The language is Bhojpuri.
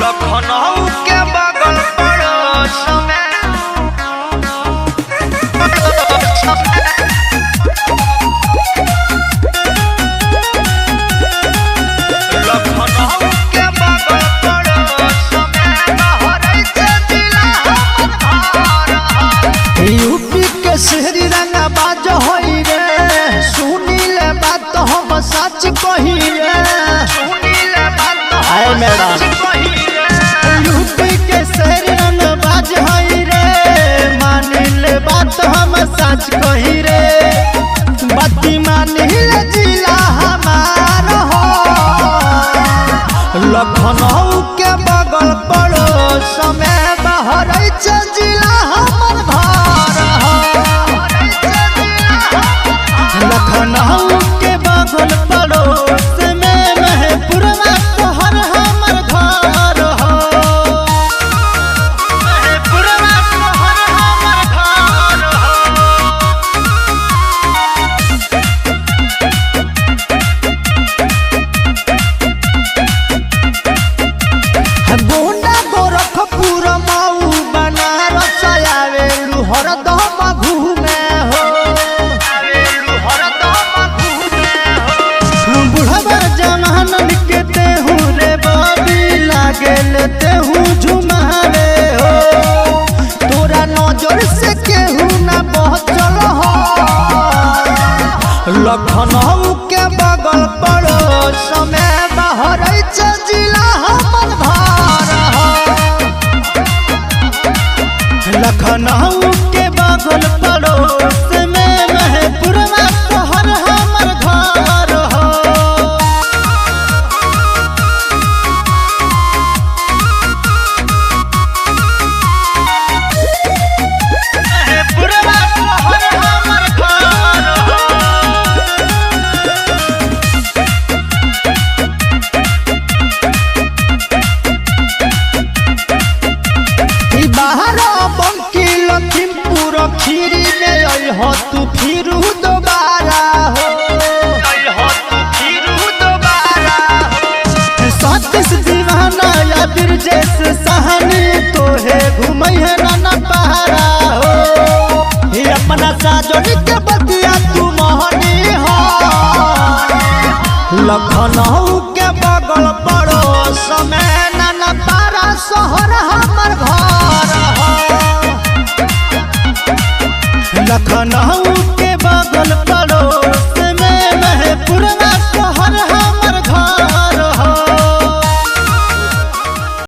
लखनऊ के बगल पड़ोस में लखनऊ के बगल पड़ोस में बहराइच जिला हमर यूपी के शहरी रंगा बाज होई रे सुनीले बात हम सच कही रे सुनीले बात हाय मैडम यूपी के शहरी रंगा बाज होई रे मानिले बात हम सच कही रे बाती मानिले जिला हमार हो लखनऊ के बगल पड़ोस में बहराइच जिला हमर घर हो लखनऊ के बगल पड़ोस में महपुरवा तोहर हमर घर हो महपुरवा तोहर हमर घर हो गोंडा गोरखपुर मऊ बनारस आवेलू हरदम घूमे हो आवेलू हरदम घूमे हो बुढ़वा जवानन के तेहू रे बाबी लागे तेहू झुमावे हो तोरा नजर से केहू ना बचल हो लखनऊ के बगल पड़ोस में बहराइच जिला हमर घर हो लखनऊ के बगल पड़ोस में महपुरवा तोहर हमर घर हो महपुरवा तोहर हमर घर हो बाहर बंकी लखीमपुर खीरी में अइह तू फिरू दोबारा हो हो तू फिरू दोबारा हो सतीश दीवाना या ब्रजेश सहनी तोहे घूमै है नाना पहाड़ा हो ही अपना साजनी के बतिया तू मोहनी हो लखनऊ के बगल पड़ोस में नाना पारा शहर हमर घर हो लखनऊ के बगल पड़ोस